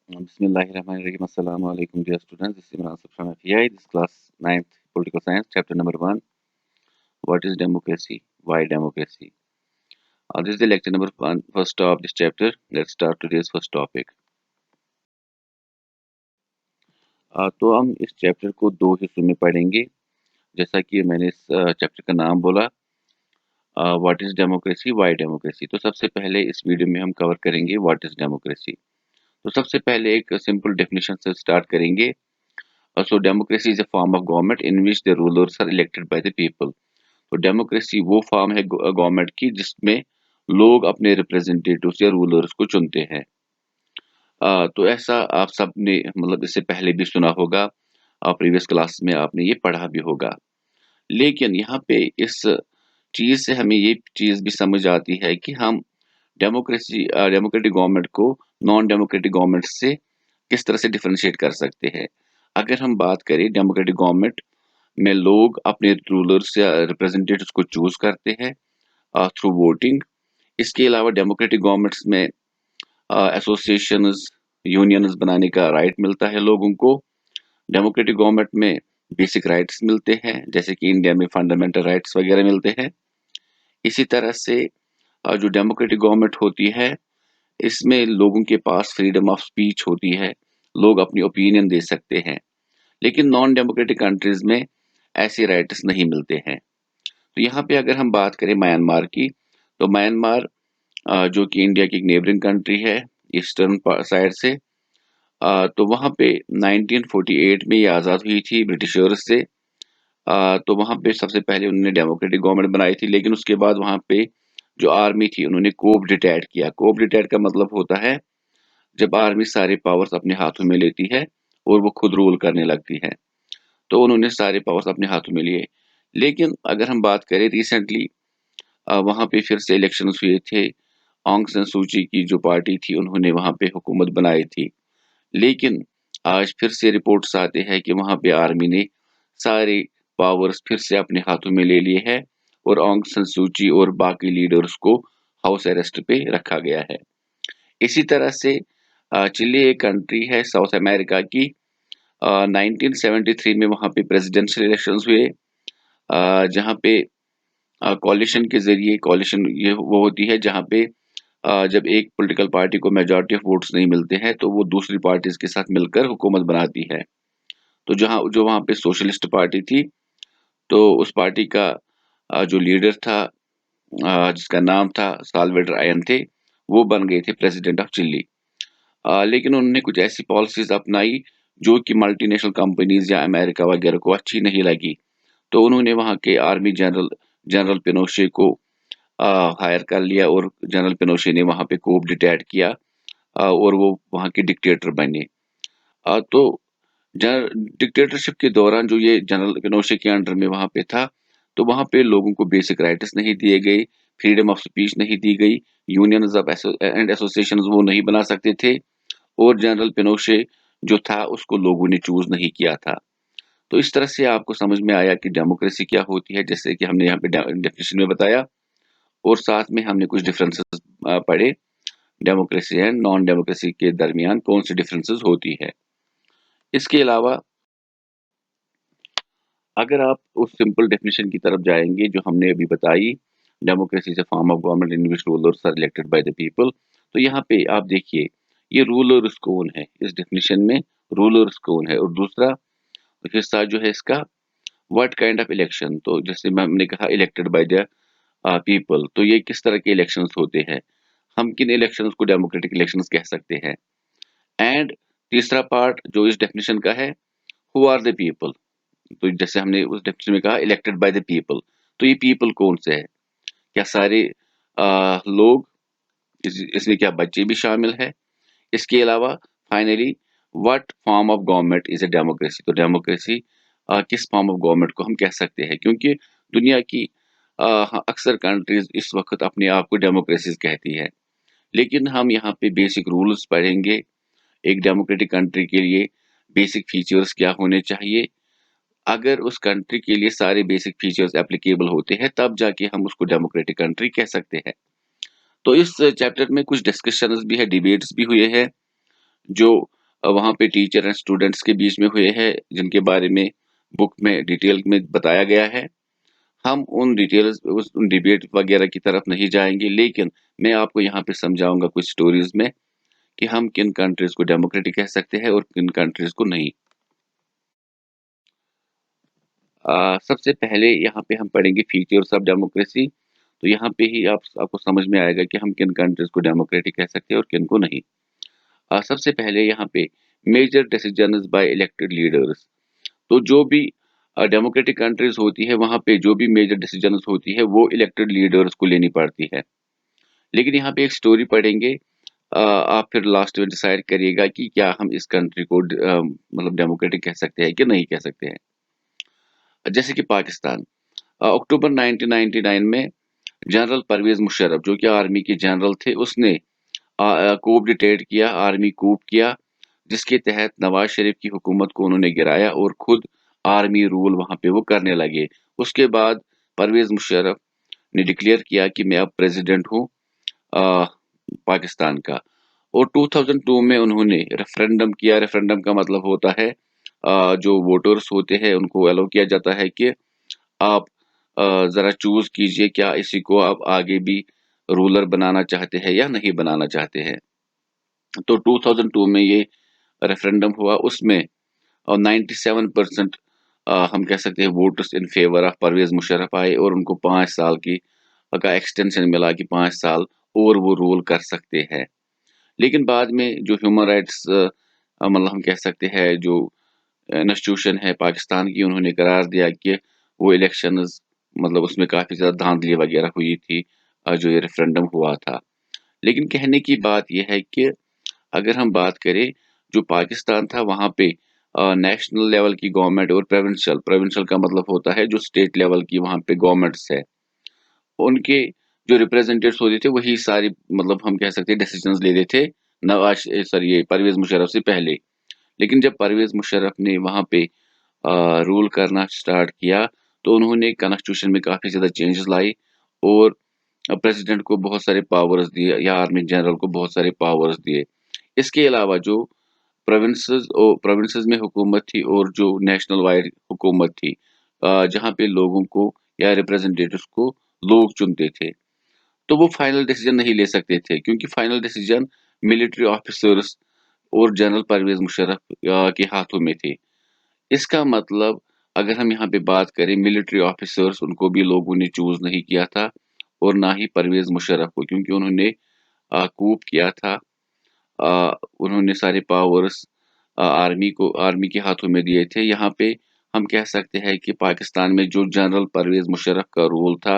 Bismillahirrahmanirrahim. Assalamu alaikum, dear students. This is Imran Subhan FEI. This class 9th Political Science, chapter number 1. What is democracy? Why democracy? This is the lecture number 1, first of this chapter. Let's start today's first topic. तो हम इस chapter को दो हिस्सों में पढ़ेंगे. जैसा कि मैंने इस चैप्टर का नाम बोला, what is democracy, why democracy. तो सबसे पहले इस वीडियो में हम कवर करेंगे व्हाट इज डेमोक्रेसी. तो सबसे पहले एक सिंपल डेफिनेशन से स्टार्ट करेंगे. So democracy is a form of government in which the rulers are elected by the people. तो डेमोक्रेसी वो फॉर्म है गवर्नमेंट की जिसमें लोग अपने रिप्रेजेंटेटिव्स या रूलर्स को चुनते हैं. तो ऐसा आप सब ने मतलब इससे पहले भी सुना होगा, प्रीवियस क्लास में आपने ये पढ़ा भी होगा. लेकिन यहाँ पे इस चीज से हमें ये चीज भी समझ आती है कि हम डेमोक्रेटिक गवर्नमेंट को नॉन डेमोक्रेटिक गवर्नमेंट से किस तरह से डिफरेंशिएट कर सकते हैं. अगर हम बात करें डेमोक्रेटिक गवर्नमेंट में लोग अपने रूलर्स या रिप्रेजेंटेटिव्स को चूज करते हैं थ्रू वोटिंग. इसके अलावा डेमोक्रेटिक गवर्नमेंट्स में एसोसिएशंस यूनियंस बनाने का राइट मिलता है लोगों को. डेमोक्रेटिक गवर्नमेंट में बेसिक राइट्स मिलते हैं जैसे कि इंडिया में फंडामेंटल राइट्स वगैरह मिलते हैं. इसी तरह से जो डेमोक्रेटिक गवर्नमेंट होती है इसमें लोगों के पास फ्रीडम ऑफ स्पीच होती है, लोग अपनी ओपिनियन दे सकते हैं. लेकिन नॉन डेमोक्रेटिक कंट्रीज में ऐसे राइट्स नहीं मिलते हैं. तो यहाँ पे अगर हम बात करें म्यांमार की, तो म्यांमार जो कि इंडिया की एक नेबरिंग कंट्री है ईस्टर्न साइड से, तो वहाँ पे 1948 में ये आज़ाद हुई थी ब्रिटिशर्स से. तो वहाँ पे सबसे पहले उन्होंने डेमोक्रेटिक गवर्नमेंट बनाई थी, लेकिन उसके बाद वहाँ पे जो आर्मी थी उन्होंने कोप डिटेट किया. कोप डिटेट का मतलब होता है जब आर्मी सारे पावर्स अपने हाथों में लेती है और वो खुद रूल करने लगती है. तो उन्होंने सारे पावर्स अपने हाथों में लिए. लेकिन अगर हम बात करें रिसेंटली वहाँ पे फिर से इलेक्शंस हुए थे. ऑंग सान सूची की जो पार्टी थी उन्होंने वहाँ पे हुकूमत बनाई थी. लेकिन आज फिर से रिपोर्ट्स आते हैं कि वहाँ पे आर्मी ने सारे पावर्स फिर से अपने हाथों में ले लिए हैं और ऑंग सान सूची और बाकी लीडर्स को हाउस अरेस्ट पे रखा गया है. इसी तरह से चिली एक कंट्री है साउथ अमेरिका की. 1973 में वहाँ पे प्रेसिडेंशियल इलेक्शंस हुए जहाँ पे कॉलिशन के जरिए, कॉलिशन ये वो होती है जहाँ पे जब एक पॉलिटिकल पार्टी को मेजॉरिटी ऑफ वोट्स नहीं मिलते हैं तो वो दूसरी पार्टीज के साथ मिलकर हुकूमत बनाती है. तो जो वहाँ पे सोशलिस्ट पार्टी थी, तो उस पार्टी का जो लीडर था जिसका नाम था साल्वाडोर आयंते, वो बन गए थे प्रेसिडेंट ऑफ चिली. लेकिन उन्होंने कुछ ऐसी पॉलिसीज अपनाई जो कि मल्टीनेशनल कंपनीज या अमेरिका वगैरह को अच्छी नहीं लगी. तो उन्होंने वहाँ के आर्मी जनरल जनरल पिनोशे को हायर कर लिया और जनरल पिनोशे ने वहाँ पे कूप डिटेट किया और वो वहाँ के डिक्टेटर बने. तो डिक्टेटरशिप के दौरान जो ये जनरल पिनोशे के अंडर में वहाँ पे था, तो वहाँ पे लोगों को बेसिक राइट्स नहीं दिए गए, फ्रीडम ऑफ स्पीच नहीं दी गई, यूनियंस ऑफ एंड एसोसिएशंस वो नहीं बना सकते थे और जनरल पिनोशे जो था उसको लोगों ने चूज नहीं किया था. तो इस तरह से आपको समझ में आया कि डेमोक्रेसी क्या होती है, जैसे कि हमने यहाँ पे डेफिनेशन में बताया और साथ में हमने कुछ डिफरेंसेस पढ़े डेमोक्रेसी एंड नॉन डेमोक्रेसी के दरमियान कौन सी डिफरेंसेस होती है. इसके अलावा अगर आप उस सिंपल डेफिनेशन की तरफ जाएंगे जो हमने अभी बताई, democracy is a form of government in which rulers are elected by the people. तो यहाँ पे आप देखिए ये रूलर्स कौन है, इस डेफिनेशन में रूलर्स कौन है और दूसरा हिस्सा जो है इसका व्हाट काइंड ऑफ इलेक्शन. तो जैसे हमने कहा इलेक्टेड बाय द पीपल, तो ये किस तरह के इलेक्शंस होते हैं, हम किन इलेक्शंस को डेमोक्रेटिक इलेक्शंस कह सकते हैं. एंड तीसरा पार्ट जो इस डेफिनेशन का है, हु आर द पीपल. तो जैसे हमने उस डेफिनेशन में कहा इलेक्टेड बाय द पीपल, तो ये पीपल कौन से है, क्या सारे लोग, इसमें क्या बच्चे भी शामिल है. इसके अलावा finally what form of government is a democracy. तो डेमोक्रेसी किस फॉर्म ऑफ गवर्नमेंट को हम कह सकते हैं, क्योंकि दुनिया की अक्सर कंट्रीज इस वक्त अपने आप को डेमोक्रेसीज कहती है. लेकिन हम यहाँ पे बेसिक रूल्स पढ़ेंगे एक डेमोक्रेटिक कंट्री के लिए, बेसिक फीचर्स क्या होने चाहिए. अगर उस कंट्री के लिए सारे बेसिक फीचर्स एप्लीकेबल होते हैं तब जाके हम उसको डेमोक्रेटिक कंट्री कह सकते हैं. तो इस चैप्टर में कुछ डिस्कशंस भी है, डिबेट्स भी हुए हैं जो वहाँ पे टीचर एंड स्टूडेंट्स के बीच में हुए हैं, जिनके बारे में बुक में डिटेल में बताया गया है। हम उन डिटेल्स उन डिबेट वगैरह की तरफ नहीं जाएँगे, लेकिन मैं आपको यहाँ पे समझाऊँगा कुछ स्टोरीज़ में कि हम किन कंट्रीज़ को डेमोक्रेटिक कह सकते हैं और किन कंट्रीज़ को नहीं। सबसे पहले यहाँ पे हम पढ़ेंगे फीचर्स ऑफ डेमोक्रेसी। तो यहाँ पे ही आपको समझ में आएगा कि हम किन कंट्रीज़ को डेमोक्रेटिक कह सकते हैं और किन को नहीं। सबसे पहले यहाँ पे major decisions by elected leaders. तो जो भी डेमोक्रेटिक कंट्रीज़ होती है, वहाँ पे जो भी मेजर डिसीजंस होती है, वो इलेक्टेड लीडर्स को लेनी पड़ती है। लेकिन यहाँ पे एक स्टोरी पढ़ेंगे, आप फिर लास्ट में डिसाइड करिएगा कि क्या हम इस कंट्री को मतलब डेमोक्रेटिक कह सकते हैं कि नहीं कह सकते हैं। जैसे कि पाकिस्तान, अक्टूबर 1999 में जनरल परवेज़ मुशर्रफ, जो कि आर्मी के जनरल थे, उसने कूप डिटेक्ट किया, आर्मी कूप किया, जिसके तहत नवाज शरीफ की हुकूमत को उन्होंने गिराया और खुद आर्मी रूल वहाँ पे वो करने लगे। उसके बाद परवेज़ मुशर्रफ ने डिक्लेयर किया कि मैं अब प्रेसिडेंट हूँ अ, पाकिस्तान का। और 2002 में उन्होंने रेफरेंडम किया। रेफरेंडम का मतलब होता है जो वोटर्स होते हैं उनको अलाउ किया जाता है कि आप ज़रा चूज़ कीजिए, क्या इसी को आप आगे भी रूलर बनाना चाहते हैं या नहीं बनाना चाहते हैं। तो 2002 में ये रेफरेंडम हुआ, उसमें 97% हम कह सकते हैं voters in favour of Parvez Musharraf आए और उनको 5 साल की का एक्सटेंशन मिला कि 5 साल और वो रूल कर सकते हैं। लेकिन बाद में जो ह्यूमन राइट्स मतलब हम कह सकते हैं जो इंस्टीट्यूशन है पाकिस्तान की, उन्होंने करार दिया कि वो इलेक्शंस मतलब उसमें काफ़ी ज़्यादा धांधली वगैरह हुई थी, जो ये रेफरेंडम हुआ था। लेकिन कहने की बात ये है कि अगर हम बात करें, जो पाकिस्तान था वहाँ पे नेशनल लेवल की गवर्नमेंट और प्रोविंशियल प्रोविंशियल का मतलब होता है जो स्टेट लेवल की वहाँ पे गवर्नमेंट्स है, उनके जो रिप्रेजेंटेटिव्स होते थे वही सारी मतलब हम कह सकते हैं डिसीजंस लेते थे नवाज सॉरी ये परवेज़ मुशर्रफ से पहले। लेकिन जब परवेज़ मुशर्रफ ने वहाँ पे रूल करना स्टार्ट किया, तो उन्होंने कॉन्स्टिट्यूशन में काफ़ी ज़्यादा चेंजेस लाई और प्रेसिडेंट को बहुत सारे पावर्स दिए या आर्मी जनरल को बहुत सारे पावर्स दिए। इसके अलावा जो प्रोविंसेस में हुकूमत थी और जो नेशनल वाइड हुकूमत थी, जहाँ पे लोगों को या रिप्रेजेंटेटिव्स को लोग चुनते थे, तो वो फाइनल डिसीजन नहीं ले सकते थे क्योंकि फाइनल डिसीजन मिलिट्री ऑफिसर्स और जनरल परवेज़ मुशर्रफ के हाथों में थे। इसका मतलब अगर हम यहाँ पे बात करें मिलिट्री ऑफिसर्स, उनको भी लोगों ने चूज़ नहीं किया था और ना ही परवेज़ मुशर्रफ को, क्योंकि उन्होंने कूप किया था। उन्होंने सारे पावर्स आर्मी के हाथों में दिए थे। यहाँ पे हम कह सकते हैं कि पाकिस्तान में जो जनरल परवेज़ मुशर्रफ का रूल था,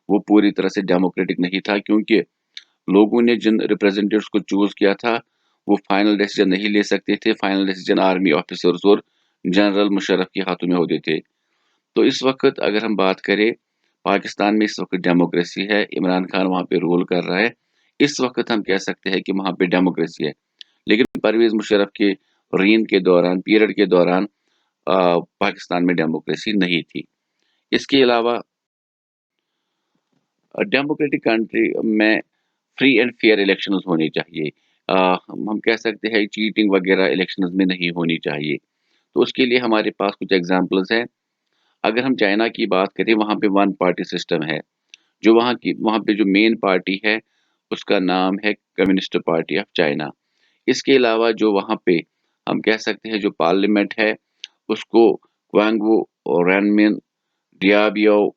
वो पूरी तरह से डेमोक्रेटिक नहीं था क्योंकि लोगों ने जिन रिप्रेजेंटेटिव्स को चूज़ किया था, वो फाइनल डिसीजन नहीं ले सकते थे। फाइनल डिसीजन आर्मी ऑफिसर्स और जनरल मुशर्रफ के हाथों में होते थे। तो इस वक़्त अगर हम बात करें, पाकिस्तान में इस वक़्त डेमोक्रेसी है, इमरान खान वहाँ पे रूल कर रहा है। इस वक़्त हम कह सकते हैं कि वहाँ पे डेमोक्रेसी है। लेकिन परवेज़ मुशर्रफ के रेन के दौरान पीरियड के दौरान पाकिस्तान में डेमोक्रेसी नहीं थी। इसके अलावा डेमोक्रेटिक कंट्री में फ्री एंड फेयर इलेक्शंस होने चाहिए। हम कह सकते हैं चीटिंग वगैरह इलेक्शंस में नहीं होनी चाहिए। तो उसके लिए हमारे पास कुछ एग्ज़ाम्पल्स हैं। अगर हम चाइना की बात करें, वहाँ पे वन पार्टी सिस्टम है। जो वहाँ पे जो मेन पार्टी है, उसका नाम है कम्युनिस्ट पार्टी ऑफ चाइना। इसके अलावा जो वहाँ पे हम कह सकते हैं जो पार्लियामेंट है, उसको क्वांगवू और रेनमिन डियाबियो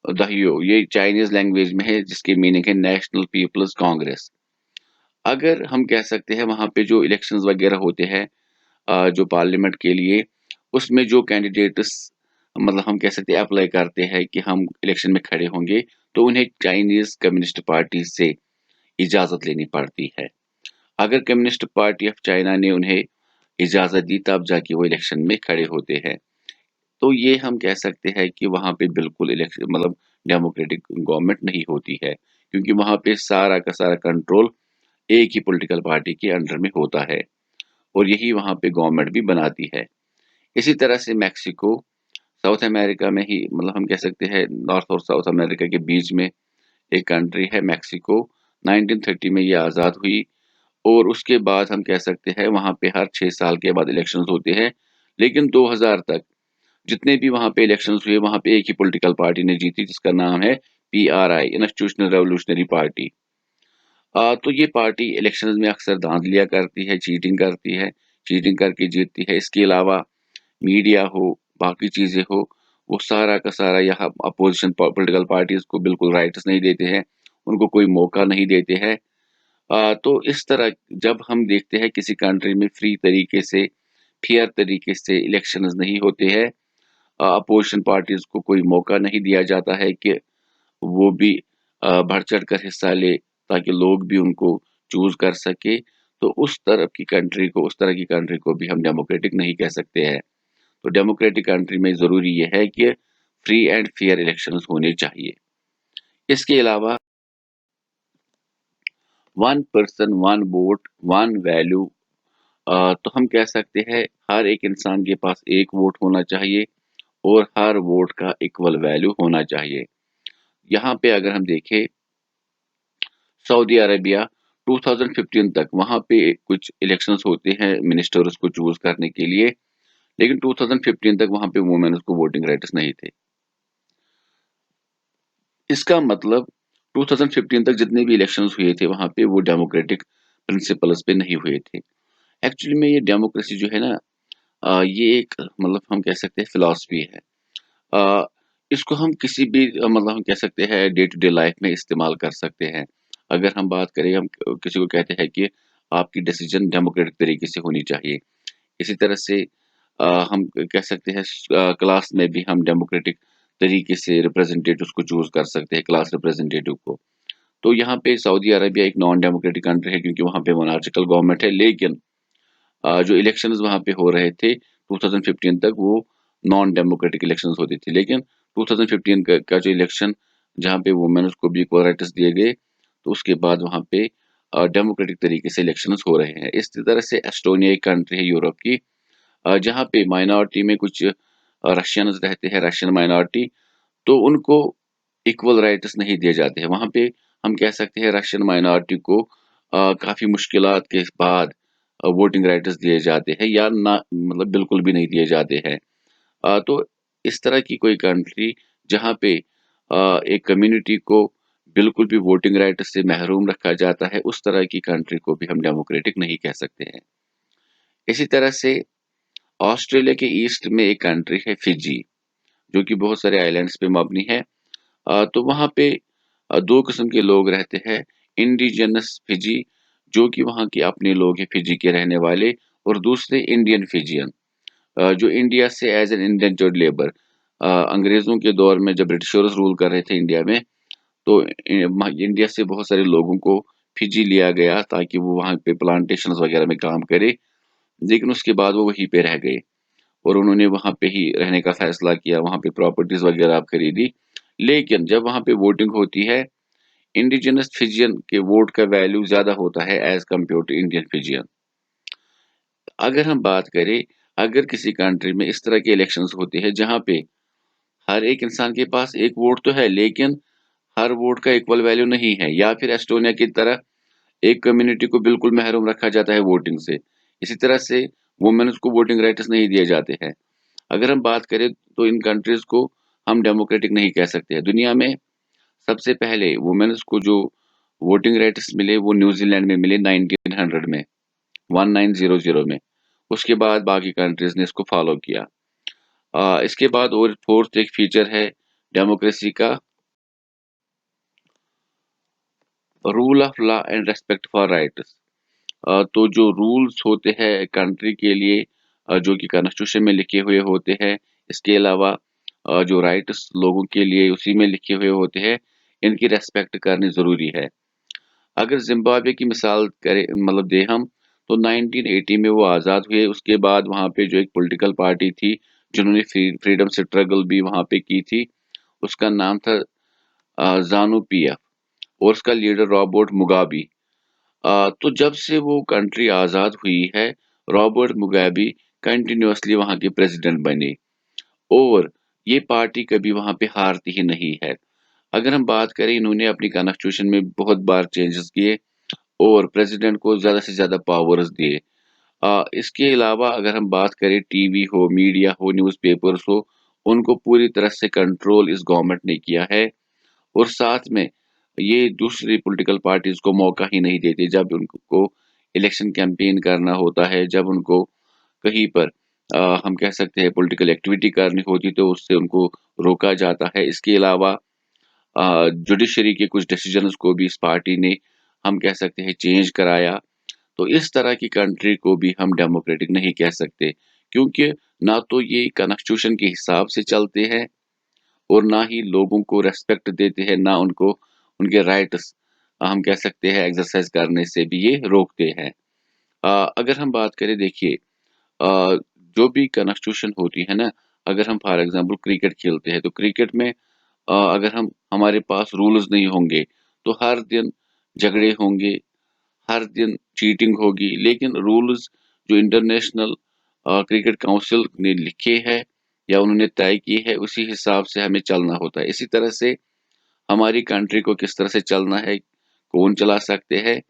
दाहियो, ये चाइनीज़ लैंग्वेज में है जिसकी मीनिंग है नेशनल पीपल्स कांग्रेस। अगर हम कह सकते हैं वहाँ पे जो इलेक्शंस वगैरह होते हैं जो पार्लियामेंट के लिए, उसमें जो कैंडिडेट्स मतलब हम कह सकते हैं अप्लाई करते हैं कि हम इलेक्शन में खड़े होंगे, तो उन्हें चाइनीज़ कम्युनिस्ट पार्टी से इजाज़त लेनी पड़ती है। अगर कम्युनिस्ट पार्टी ऑफ चाइना ने उन्हें इजाज़त दी, तब जाके वो इलेक्शन में खड़े होते हैं। तो ये हम कह सकते हैं कि वहाँ पे बिल्कुल इलेक्शन मतलब डेमोक्रेटिक गवर्नमेंट नहीं होती है, क्योंकि वहाँ पे सारा का सारा कंट्रोल एक ही पॉलिटिकल पार्टी के अंडर में होता है और यही वहाँ पे गवर्नमेंट भी बनाती है। इसी तरह से मेक्सिको साउथ अमेरिका में ही मतलब हम कह सकते हैं नॉर्थ और साउथ अमेरिका के बीच में एक कंट्री है मेक्सिको। 1930 में ये आज़ाद हुई और उसके बाद हम कह सकते हैं वहाँ पे हर 6 साल के बाद इलेक्शंस होते हैं। लेकिन 2000 तक जितने भी वहाँ पे इलेक्शंस हुए, वहाँ पे एक ही पॉलिटिकल पार्टी ने जीती जिसका नाम है पीआरआई, इंस्टीट्यूशनल रेवोल्यूशनरी पार्टी। तो ये पार्टी इलेक्शंस में अक्सर धांधलियाँ करती है, चीटिंग करके जीतती है। इसके अलावा मीडिया हो, बाकी चीज़ें हो, वो सारा का सारा यहाँ अपोज़िशन पॉलिटिकल पार्टीज़ को बिल्कुल राइट्स नहीं देते हैं, उनको कोई मौका नहीं देते हैं। तो इस तरह जब हम देखते हैं किसी कंट्री में फ्री तरीके से, फेयर तरीके से इलेक्शंस नहीं होते हैं, अपोज़िशन पार्टीज़ को कोई मौका नहीं दिया जाता है कि वो भी बढ़-चढ़ कर हिस्सा ले, ताकि लोग भी उनको चूज़ कर सके, तो उस तरह की कंट्री को भी हम डेमोक्रेटिक नहीं कह सकते हैं। तो डेमोक्रेटिक कंट्री में ज़रूरी ये है कि फ्री एंड फेयर इलेक्शंस होने चाहिए। इसके अलावा one person, one vote, one value, तो हम कह सकते हैं हर एक इंसान के पास एक वोट होना चाहिए और हर वोट का इक्वल वैल्यू होना चाहिए। यहाँ पे अगर हम देखें सऊदी अरेबिया 2015 तक वहाँ पे कुछ इलेक्शंस होते हैं मिनिस्टर्स को चूज़ करने के लिए, लेकिन 2015 तक वहाँ पे वुमेन्स को वोटिंग राइट्स नहीं थे। इसका मतलब 2015 तक जितने भी इलेक्शंस हुए थे वहाँ पे वो डेमोक्रेटिक प्रिंसिपल्स पे नहीं हुए थे। एक्चुअली में ये डेमोक्रेसी जो है ना, ये एक मतलब हम कह सकते हैं फिलॉसफी है। अ, इसको हम किसी भी मतलब हम कह सकते हैं डे टू डे लाइफ में इस्तेमाल कर सकते हैं। अगर हम बात करें, हम किसी को कहते हैं कि आपकी डिसीजन डेमोक्रेटिक तरीके से होनी चाहिए। इसी तरह से हम कह सकते हैं क्लास में भी हम डेमोक्रेटिक तरीके से रिप्रेजेंटेटिव्स को चूज़ कर सकते हैं, क्लास रिप्रेजेंटेटिव को। तो यहाँ पे सऊदी अरेबिया एक नॉन डेमोक्रेटिक कंट्री है क्योंकि वहाँ पे मोनार्चिकल गवर्नमेंट है, लेकिन जो इलेक्शंस वहाँ पे हो रहे थे 2015 तक वो नॉन डेमोक्रेटिक इलेक्शंस होते थे। लेकिन 2015 का जो इलेक्शन जहाँ पे वुमेन्स को भी इक्वल राइट्स दिए गए, तो उसके बाद वहाँ पे डेमोक्रेटिक तरीके से इलेक्शंस हो रहे हैं। इस तरह से एस्टोनिया एक कंट्री है यूरोप की, जहाँ पे माइनॉरिटी में कुछ रशियंस रहते हैं, रशियन माइनॉरिटी, तो उनको इक्वल राइट्स नहीं दिए जाते हैं। वहाँ पे हम कह सकते हैं रशियन माइनॉरिटी को काफ़ी मुश्किलात के बाद वोटिंग राइट्स दिए जाते हैं या ना मतलब बिल्कुल भी नहीं दिए जाते हैं। तो इस तरह की कोई कंट्री जहाँ पे एक कम्युनिटी को बिल्कुल भी वोटिंग राइट से महरूम रखा जाता है, उस तरह की कंट्री को भी हम डेमोक्रेटिक नहीं कह सकते हैं। इसी तरह से ऑस्ट्रेलिया के ईस्ट में एक कंट्री है फिजी, जो कि बहुत सारे आइलैंड्स पे मबनी है। तो वहाँ पे 2 किस्म के लोग रहते हैं, इंडिजिनस फिजी, जो कि वहाँ के अपने लोग हैं फिजी के रहने वाले, और दूसरे इंडियन फिजियन, जो इंडिया से एज़ एन इंडेंचर्ड लेबर, अंग्रेज़ों के दौर में जब ब्रिटिशर्स रूल कर रहे थे इंडिया में, तो इंडिया से बहुत सारे लोगों को फिजी लिया गया ताकि वो वहाँ पे प्लांटेशंस वगैरह में काम करे, लेकिन उसके बाद वो वहीं पे रह गए और उन्होंने वहाँ पे ही रहने का फैसला किया, वहाँ पे प्रॉपर्टीज़ वगैरह खरीदी। लेकिन जब वहाँ पे वोटिंग होती है, इंडिजिनस फिजियन के वोट का वैल्यू ज़्यादा होता है as compare to Indian Fijian. अगर हम बात करें, अगर किसी कंट्री में इस तरह के इलेक्शंस होते हैं जहाँ पे हर एक इंसान के पास एक वोट तो है, लेकिन हर वोट का इक्वल वैल्यू नहीं है, या फिर एस्टोनिया की तरह एक कम्युनिटी को बिल्कुल महरूम रखा जाता है वोटिंग से। इसी तरह से वुमेन्स को वोटिंग राइट्स नहीं दिए जाते हैं। अगर हम बात करें तो इन कंट्रीज़ को हम डेमोक्रेटिक नहीं कह सकते हैं। दुनिया में सबसे पहले वुमेन्स को जो वोटिंग राइट्स मिले वो न्यूजीलैंड में मिले 1900 में, 1900 में। उसके बाद बाकी कंट्रीज़ ने इसको फॉलो किया। इसके बाद और फोर्थ एक फीचर है डेमोक्रेसी का, rule of law and respect for rights. तो जो रूल्स होते हैं कंट्री के लिए, जो कि कॉन्स्टिट्यूशन में लिखे हुए होते हैं, इसके अलावा जो राइट्स लोगों के लिए उसी में लिखे हुए होते हैं, इनकी रिस्पेक्ट करनी ज़रूरी है। अगर ज़िम्बाब्वे की मिसाल करें मतलब दें हम, तो 1980 में वो आज़ाद हुए, उसके बाद वहाँ पे जो एक पॉलिटिकल पार्टी थी, जिन्होंने फ्रीडम स्ट्रगल भी वहाँ पे की थी, उसका नाम था ज़ानु-पीएफ, और उसका लीडर रॉबर्ट मुगाबे। तो जब से वो कंट्री आज़ाद हुई है, रॉबर्ट मुगाबे कंटिन्यूअसली वहाँ के प्रेज़िडेंट बने और ये पार्टी कभी वहाँ पे हारती ही नहीं है। अगर हम बात करें, इन्होंने अपनी कॉन्स्टिट्यूशन में बहुत बार चेंजेस किए और प्रेसिडेंट को ज़्यादा से ज़्यादा पावर्स दिए। इसके अलावा अगर हम बात करें टीवी हो, मीडिया हो, न्यूज़पेपर्स हो, उनको पूरी तरह से कंट्रोल इस गवर्नमेंट ने किया है और साथ में ये दूसरी पॉलिटिकल पार्टीज़ को मौका ही नहीं देते जब उनको इलेक्शन कैंपेन करना होता है, जब उनको कहीं पर हम कह सकते हैं पॉलिटिकल एक्टिविटी करनी होती तो उससे उनको रोका जाता है। इसके अलावा जुडिशरी के कुछ डिसीजंस को भी इस पार्टी ने हम कह सकते हैं चेंज कराया। तो इस तरह की कंट्री को भी हम डेमोक्रेटिक नहीं कह सकते क्योंकि ना तो ये कॉन्स्टिट्यूशन के हिसाब से चलते हैं और ना ही लोगों को रिस्पेक्ट देते हैं, ना उनको उनके राइट्स हम कह सकते हैं एक्सरसाइज करने से भी ये रोकते हैं। अगर हम बात करें देखिए जो भी कॉन्स्टिट्यूशन होती है ना, अगर हम फॉर एग्जांपल क्रिकेट खेलते हैं तो क्रिकेट में अगर हम हमारे पास रूल्स नहीं होंगे तो हर दिन झगड़े होंगे, हर दिन चीटिंग होगी, लेकिन रूल्स जो इंटरनेशनल क्रिकेट काउंसिल ने लिखे हैं या उन्होंने तय किए हैं उसी हिसाब से हमें चलना होता है। इसी तरह से हमारी कंट्री को किस तरह से चलना है, कौन चला सकते हैं,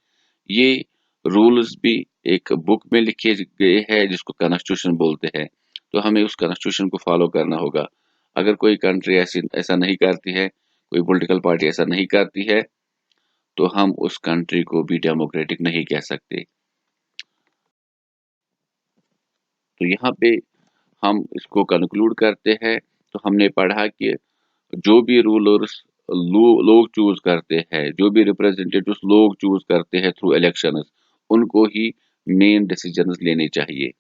ये रूल्स भी एक बुक में लिखे गए हैं जिसको कॉन्स्टिट्यूशन बोलते हैं। तो हमें उस कॉन्स्टिट्यूशन को फॉलो करना होगा। अगर कोई कंट्री ऐसी ऐसा नहीं करती है, कोई पॉलिटिकल पार्टी ऐसा नहीं करती है, तो हम उस कंट्री को भी डेमोक्रेटिक नहीं कह सकते। तो यहाँ पे हम इसको कंक्लूड करते हैं। तो हमने पढ़ा कि जो भी रूलर्स लोग चूज करते हैं, जो भी रिप्रेजेंटेटिव्स लोग चूज करते हैं थ्रू इलेक्शंस, उनको ही मेन डिसीजंस लेने चाहिए,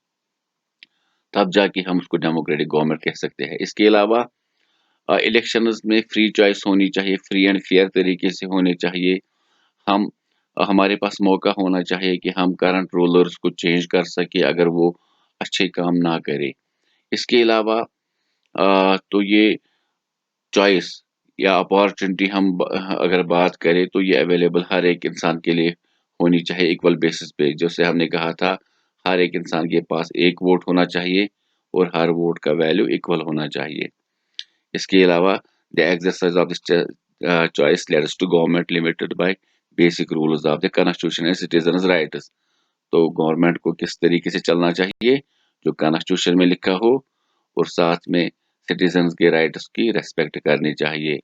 तब जाके हम उसको डेमोक्रेटिक गवर्नमेंट कह सकते हैं। इसके अलावा इलेक्शंस में फ्री चॉइस होनी चाहिए, फ्री एंड फेयर तरीके से होने चाहिए। हम हमारे पास मौका होना चाहिए कि हम करंट रूलर्स को चेंज कर सके अगर वो अच्छे काम ना करे। इसके अलावा तो ये चॉइस या अपॉर्चुनिटी हम अगर बात करें तो ये अवेलेबल हर एक इंसान के लिए होनी चाहिए इक्वल बेसिस पे। जैसे हमने कहा था हर एक इंसान के पास एक वोट होना चाहिए और हर वोट का वैल्यू इक्वल होना चाहिए। इसके अलावा the exercise of this choice lets to government limited by basic rules of the constitution and citizens rights. तो गवर्नमेंट को किस तरीके से चलना चाहिए जो कॉन्स्टिट्यूशन में लिखा हो और साथ में सिटीजन्स के राइट्स की रेस्पेक्ट करनी चाहिए।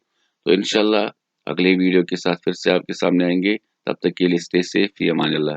तो इंशाल्लाह अगले वीडियो के साथ फिर से आपके सामने आएंगे। तब तक के लिए स्टे सेफ, फी अमान अल्लाह।